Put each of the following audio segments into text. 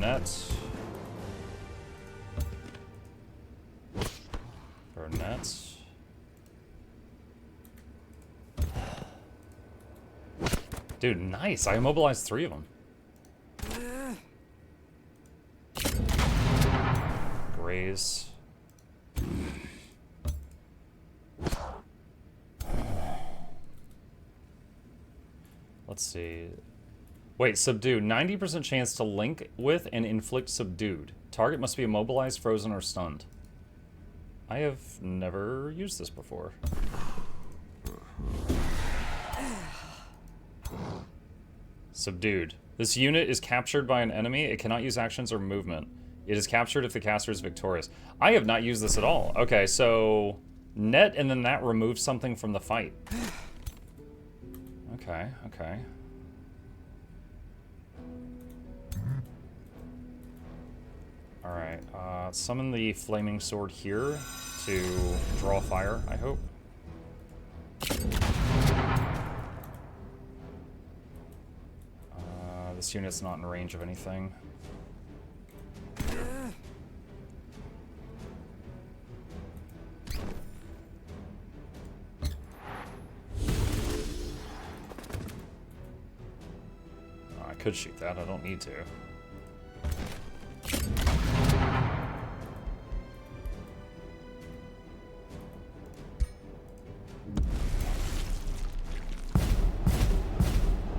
net. Or net. Dude, nice. I immobilized 3 of them. Graze. Let's see. Wait, subdue. 90% chance to link with and inflict subdued. Target must be immobilized, frozen, or stunned. I have never used this before. Subdued. This unit is captured by an enemy. It cannot use actions or movement. It is captured if the caster is victorious. I have not used this at all. Okay, so net and then that removes something from the fight. Okay, okay. Alright, summon the flaming sword here to draw fire, I hope. This unit's not in range of anything. I could shoot that, I don't need to.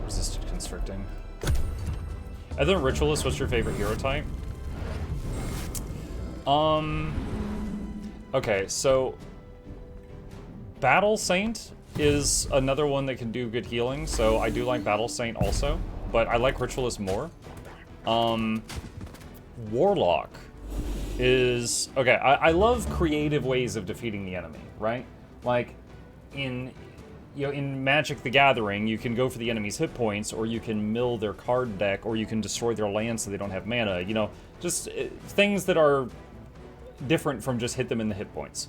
Resisted constricting. And then Ritualist, what's your favorite hero type? Okay, so Battle Saint is another one that can do good healing, so I do like Battle Saint also, but I like Ritualist more. Warlock is... Okay, I love creative ways of defeating the enemy, right? Like, in Magic the Gathering, you can go for the enemy's hit points, or you can mill their card deck, or you can destroy their land so they don't have mana, you know? Just things that are different from just hit them in the hit points.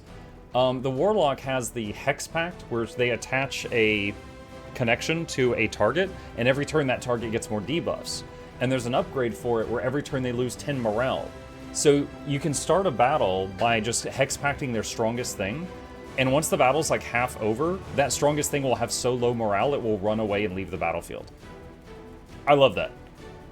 The Warlock has the Hex Pact, where they attach a connection to a target, and every turn that target gets more debuffs. And there's an upgrade for it where every turn they lose 10 morale. So you can start a battle by just Hex Pacting their strongest thing, and once the battle's like half over, that strongest thing will have so low morale it will run away and leave the battlefield. I love that.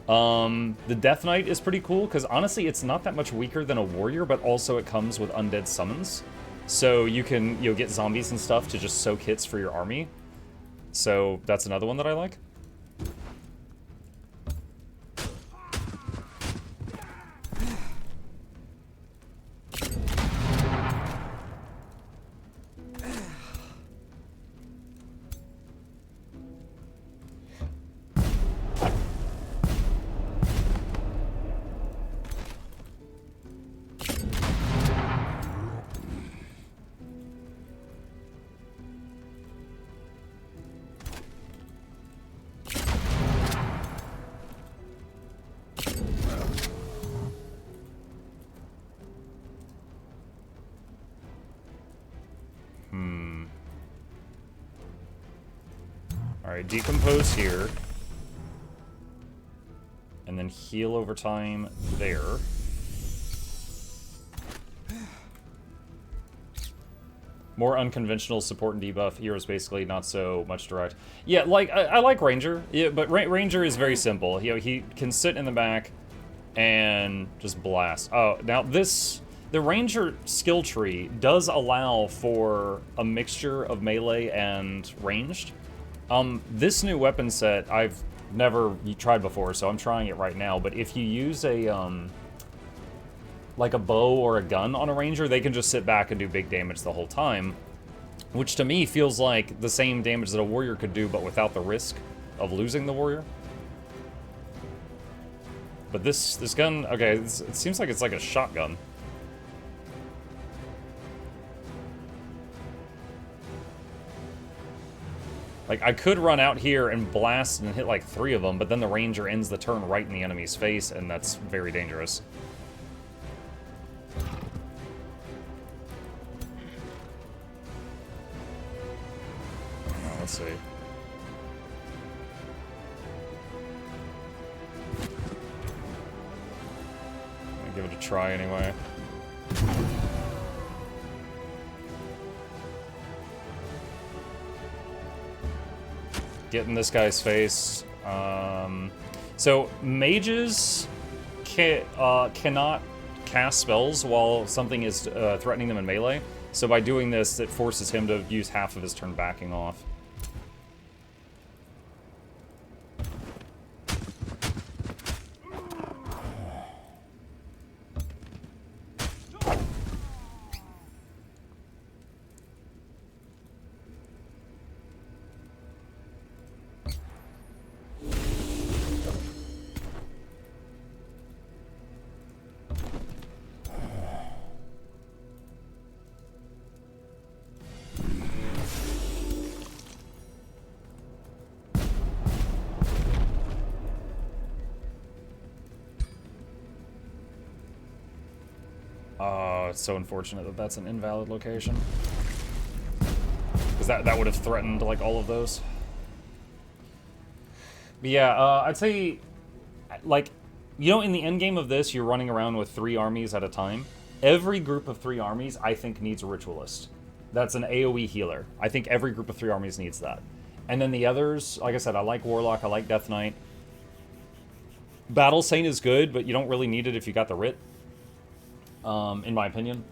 The Death Knight is pretty cool, because honestly it's not that much weaker than a warrior, but also it comes with undead summons. So you can get zombies and stuff to just soak hits for your army. So that's another one that I like. Alright, decompose here. And then heal over time there. More unconventional support and debuff. Heroes basically not so much direct. Yeah, like, I like Ranger. Yeah, but Ranger is very simple. He can sit in the back and just blast. Oh, now the Ranger skill tree does allow for a mixture of melee and ranged. This new weapon set I've never tried before, so I'm trying it right now, but if you use a, like a bow or a gun on a Ranger, they can just sit back and do big damage the whole time, which to me feels like the same damage that a warrior could do, but without the risk of losing the warrior. But this gun, okay, it seems like it's like a shotgun. Like, I could run out here and blast and hit like 3 of them, but then the Ranger ends the turn right in the enemy's face, and that's very dangerous. Let's see. give it a try anyway. Get in this guy's face. So mages cannot cast spells while something is threatening them in melee. So by doing this, it forces him to use half of his turn backing off. It's so unfortunate that that's an invalid location. Because that would have threatened, like, all of those. But yeah, I'd say, like, you know, in the end game of this, you're running around with 3 armies at a time. Every group of 3 armies, I think, needs a Ritualist. That's an AoE healer. I think every group of 3 armies needs that. And then the others, like I said, I like Warlock, I like Death Knight. Battle Saint is good, but you don't really need it if you got the Writ. In my opinion.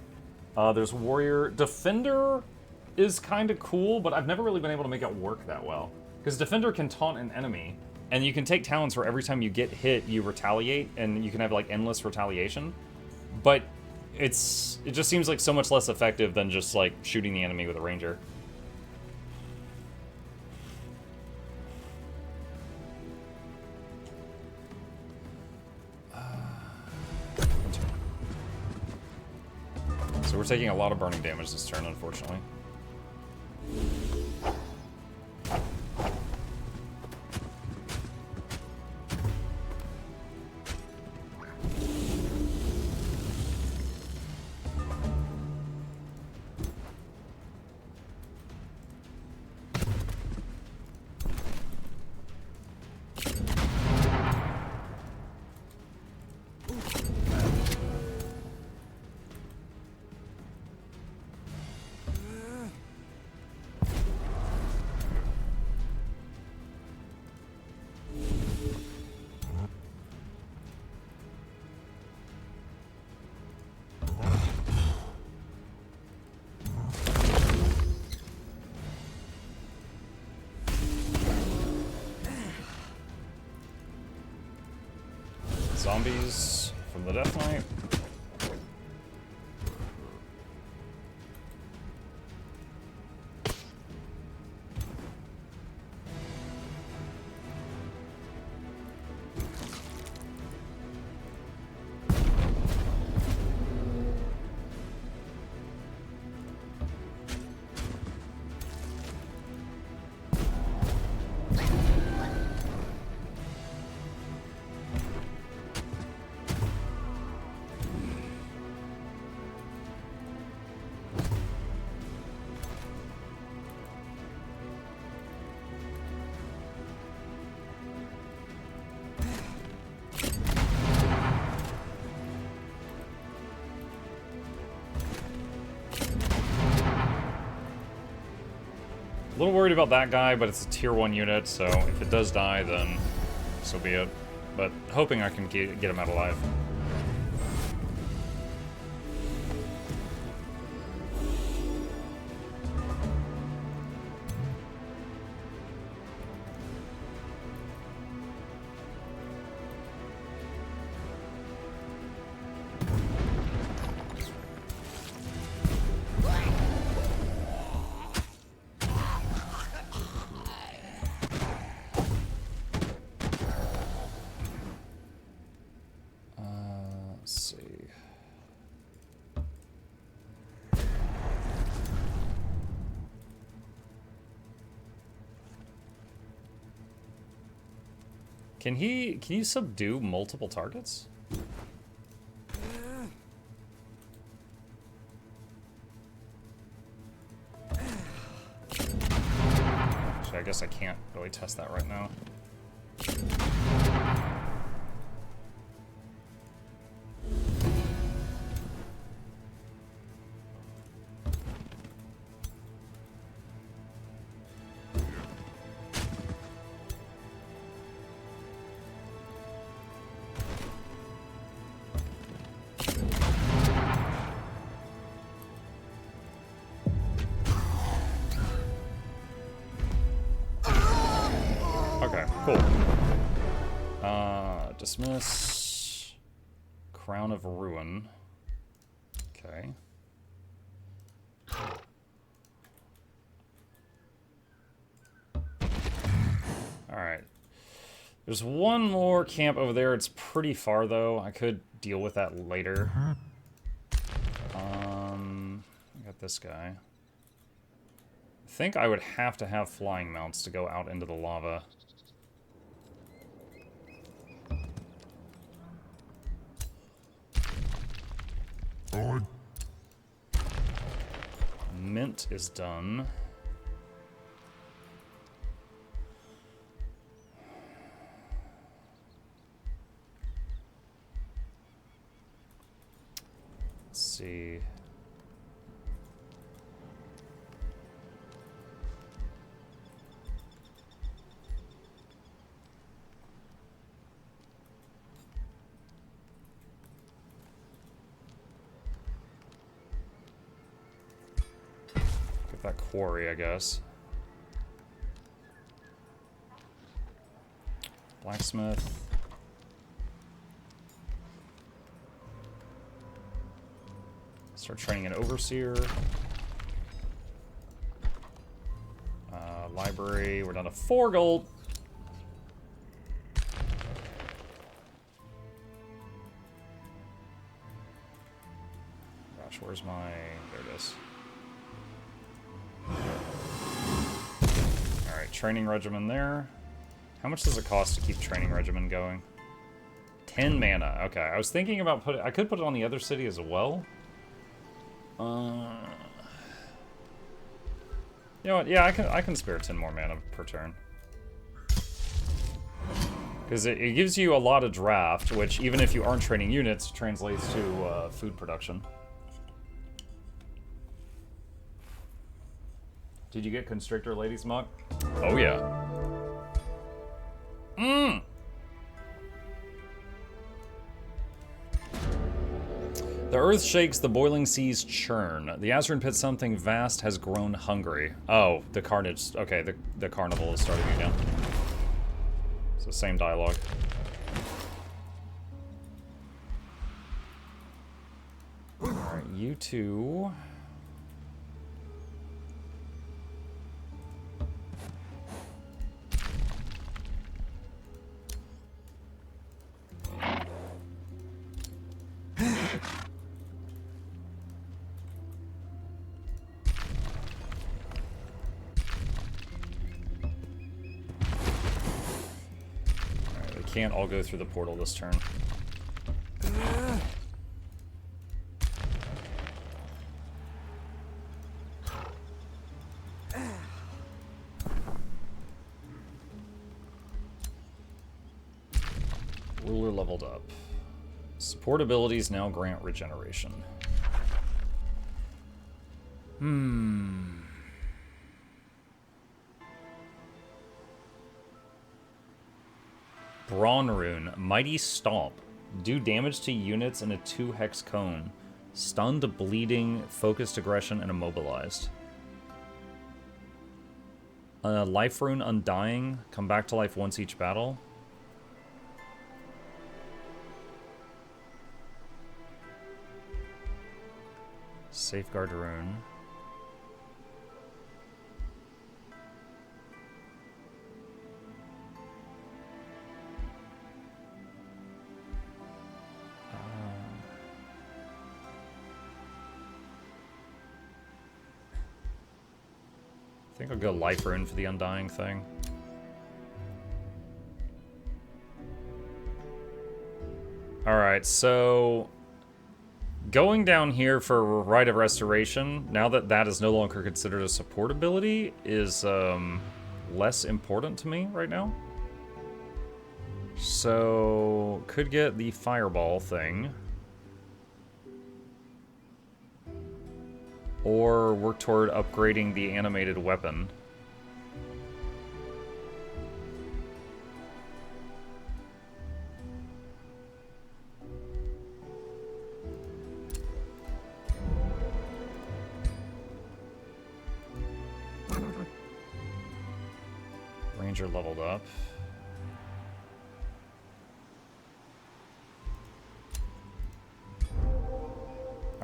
There's Warrior. Defender is kind of cool, but I've never really been able to make it work that well. Because Defender can taunt an enemy, and you can take talents where every time you get hit, you retaliate, and you can have, like, endless retaliation. But it just seems like so much less effective than just, like, shooting the enemy with a ranger. So we're taking a lot of burning damage this turn, unfortunately. Zombies from the Death Knight. A little worried about that guy, but it's a tier 1 unit, so if it does die, then so be it. But hoping I can get him out alive. Can you subdue multiple targets? Actually, I guess I can't really test that right now. Dismiss. Crown of Ruin. Okay. Alright. There's one more camp over there. It's pretty far, though. I could deal with that later. I got this guy. I think I would have to have flying mounts to go out into the lava. Mint is done. Let's see. Get that quarry, I guess. Blacksmith. Start training an overseer. Library, we're down to 4 gold. Gosh, where's my... There it is. Alright, training regimen there. How much does it cost to keep training regimen going? 10 mana. Okay, I was thinking about putting... I could put it on the other city as well. You know what? Yeah, I can spare 10 more mana per turn. Because it gives you a lot of draft, which even if you aren't training units, translates to food production. Did you get Constrictor, Ladies Muck? Oh yeah. Mmm! The earth shakes, the boiling seas churn. The Azuran pit, something vast has grown hungry. Oh, the carnage. Okay, the carnival is starting again. So same dialogue. Alright, you two. Can't all go through the portal this turn. Ruler leveled up. Support abilities now grant regeneration. Brawn Rune, Mighty Stomp. Do damage to units in a 2-hex cone. Stunned, bleeding, focused aggression, and immobilized. Life Rune, Undying. Come back to life once each battle. Safeguard Rune. I think I'll go Life Rune for the Undying thing. Alright, so... going down here for Rite of Restoration, now that that is no longer considered a support ability, is less important to me right now. So, could get the Fireball thing. Or work toward upgrading the animated weapon. Ranger leveled up.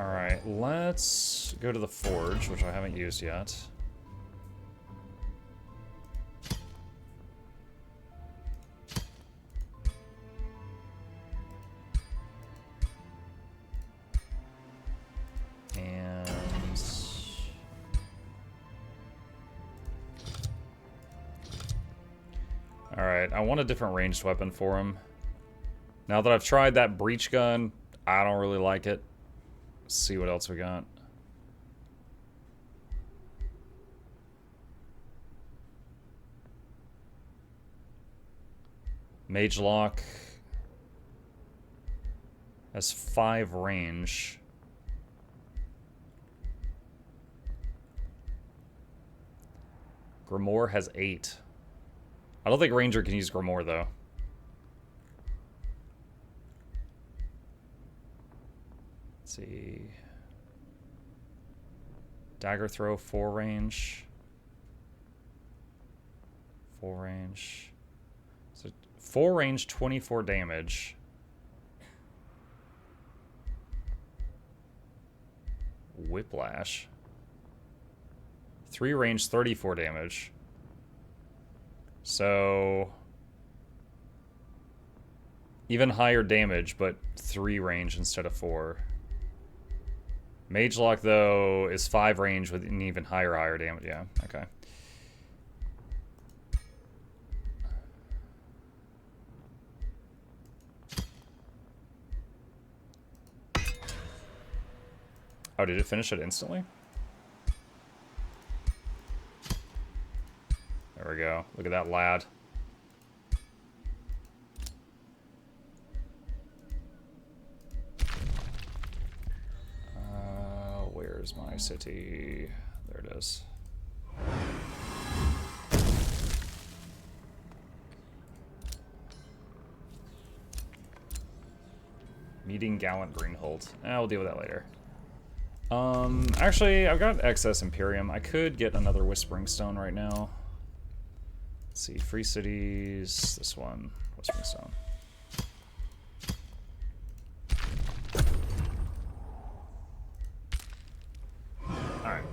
Alright, let's go to the forge, which I haven't used yet. And... Alright, I want a different ranged weapon for him. Now that I've tried that breach gun, I don't really like it. Let's see what else we got. Mage Lock has 5 range. Grimoire has 8. I don't think Ranger can use Grimoire, though. Let's see. Dagger Throw, 4 range. 4 range. So 4 range, 24 damage. Whiplash. 3 range, 34 damage. So... even higher damage, but 3 range instead of 4. Mage Lock, though, is 5 range with an even higher damage. Yeah, okay. Oh, did it finish it instantly? There we go. Look at that lad. Where's my city? There it is. Meeting Gallant Greenhold. We'll deal with that later. Actually, I've got excess Imperium. I could get another Whispering Stone right now. Let's see, Free Cities, this one, Whispering Stone. Alright.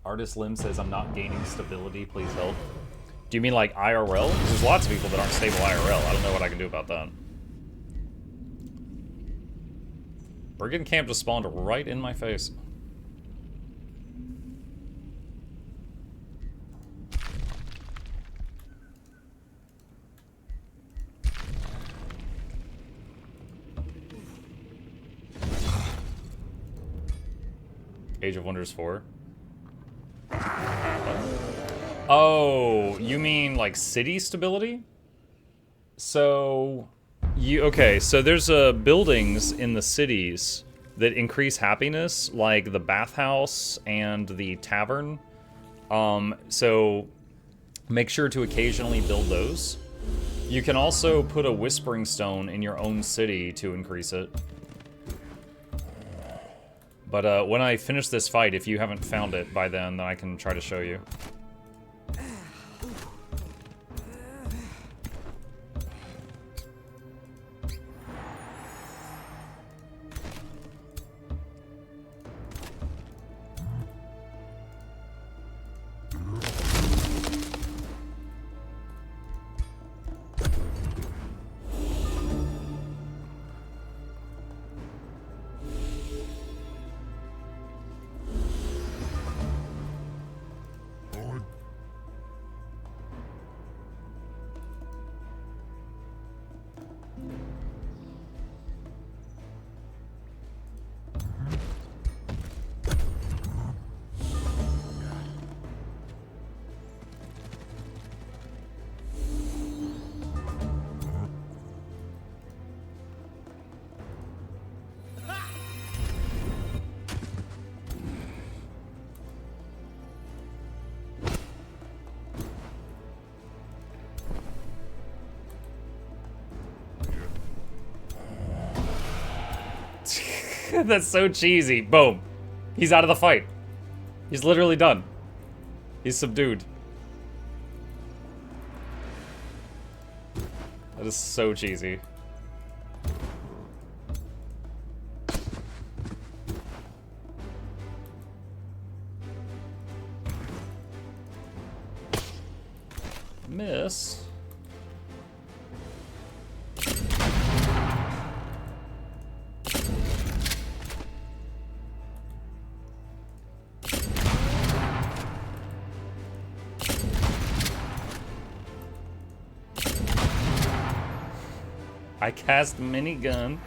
Artist Lim says, I'm not gaining stability, please help. Do you mean like IRL? There's lots of people that aren't stable IRL. I don't know what I can do about that. Brigand Camp just spawned right in my face. Age of Wonders 4. Oh, you mean like city stability? So, so there's buildings in the cities that increase happiness, like the bathhouse and the tavern. So make sure to occasionally build those. You can also put a Whispering Stone in your own city to increase it. But when I finish this fight, if you haven't found it by then I can try to show you. That's so cheesy. Boom. He's out of the fight. He's literally done. He's subdued. That is so cheesy. Miss. I cast minigun.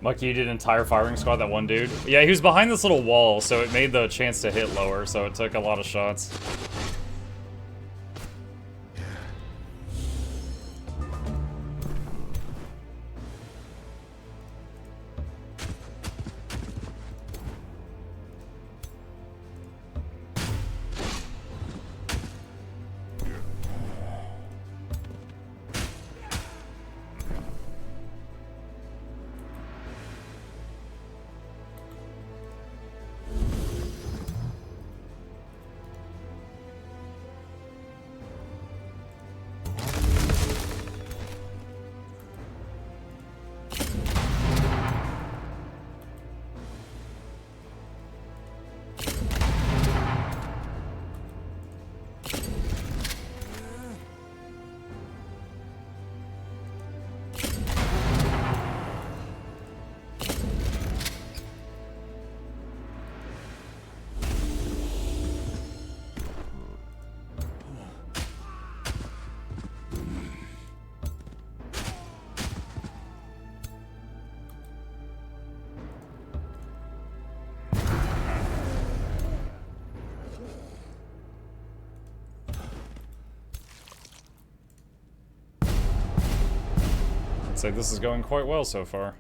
Lucky you did entire firing squad, that one dude. Yeah, he was behind this little wall, so it made the chance to hit lower, so it took a lot of shots. I'd say this is going quite well so far.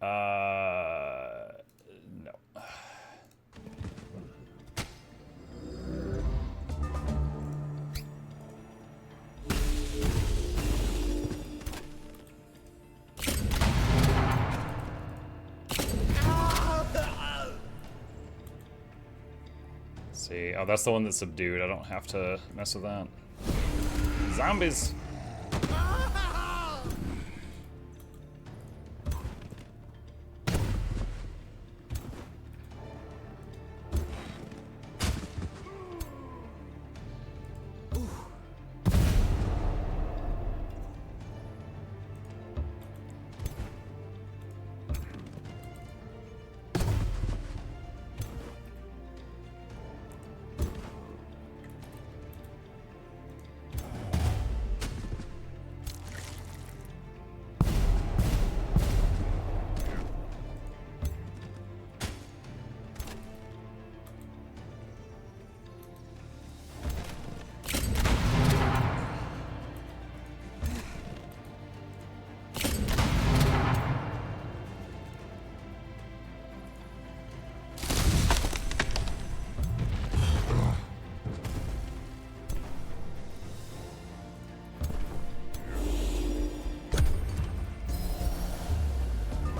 No. See, oh, that's the one that's subdued. I don't have to mess with that. Zombies!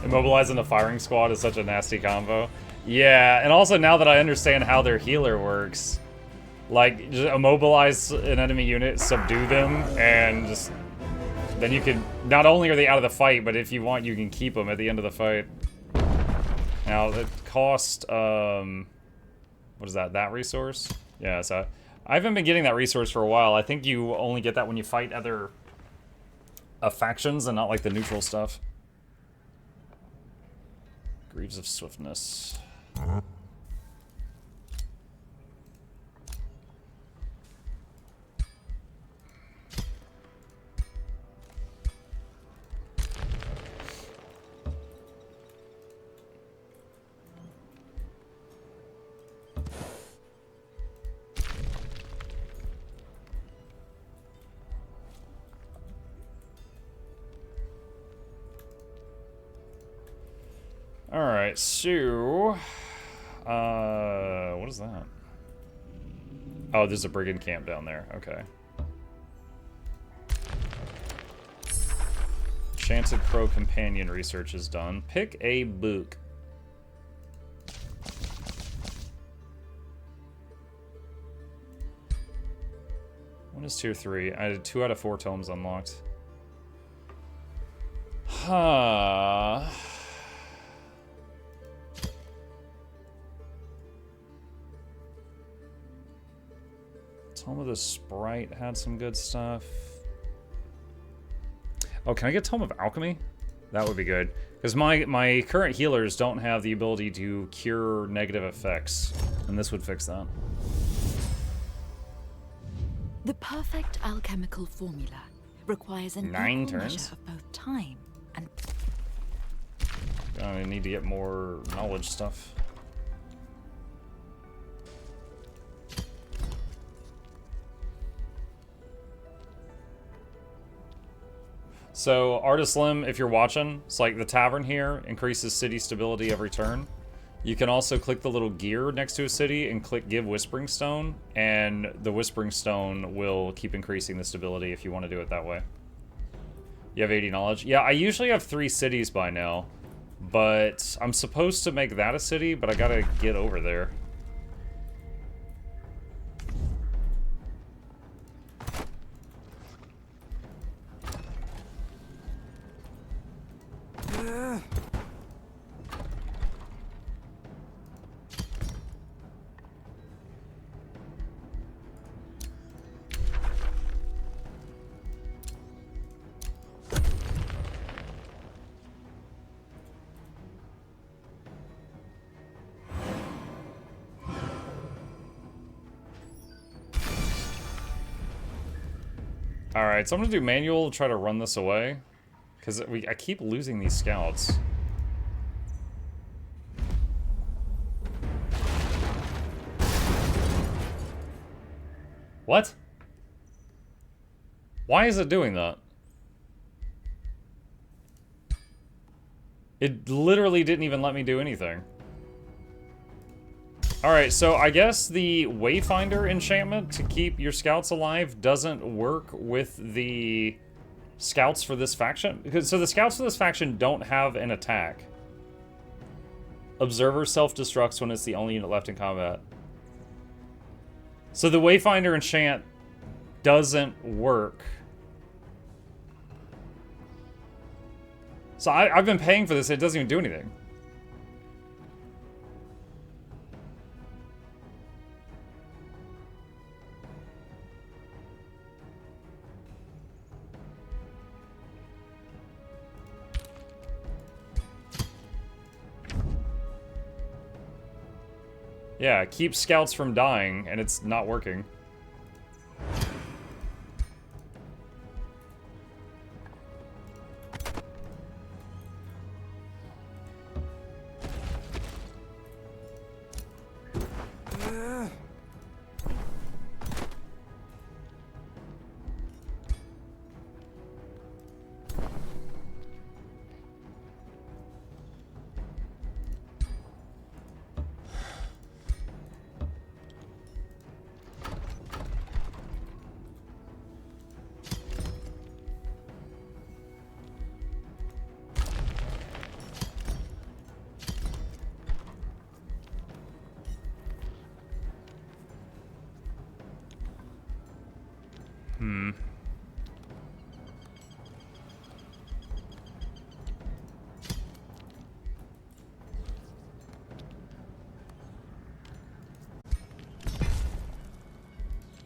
Immobilizing a firing squad is such a nasty combo. Yeah, and also now that I understand how their healer works, like, just immobilize an enemy unit, subdue them, and just... then you can... not only are they out of the fight, but if you want, you can keep them at the end of the fight. Now, the cost, what is that? That resource? Yeah, so... I haven't been getting that resource for a while. I think you only get that when you fight other factions and not, like, the neutral stuff. Greaves of Swiftness. Alright, so... what is that? Oh, there's a brigand camp down there. Okay. Enchanted Crow Companion research is done. Pick a book. What is tier 3? I had 2 out of 4 tomes unlocked. Huh. Tome of the Sprite had some good stuff. Oh, can I get Tome of Alchemy? That would be good. Because my current healers don't have the ability to cure negative effects. And this would fix that. The perfect alchemical formula requires an 9 equal turns? measure of both time and... I need to get more knowledge stuff. So, Artist Lim, if you're watching, it's like the tavern here increases city stability every turn. You can also click the little gear next to a city and click Give Whispering Stone, and the Whispering Stone will keep increasing the stability if you want to do it that way. You have 80 knowledge? Yeah, I usually have 3 cities by now, but I'm supposed to make that a city, but I gotta get over there. Alright, so I'm gonna do manual to try to run this away. Because I keep losing these scouts. What? Why is it doing that? It literally didn't even let me do anything. Alright, so I guess the Wayfinder enchantment to keep your scouts alive doesn't work with the scouts for this faction. So the scouts for this faction don't have an attack. Observer self-destructs when it's the only unit left in combat. So the Wayfinder enchant doesn't work. So I've been paying for this, it doesn't even do anything. Yeah, keep scouts from dying, and it's not working.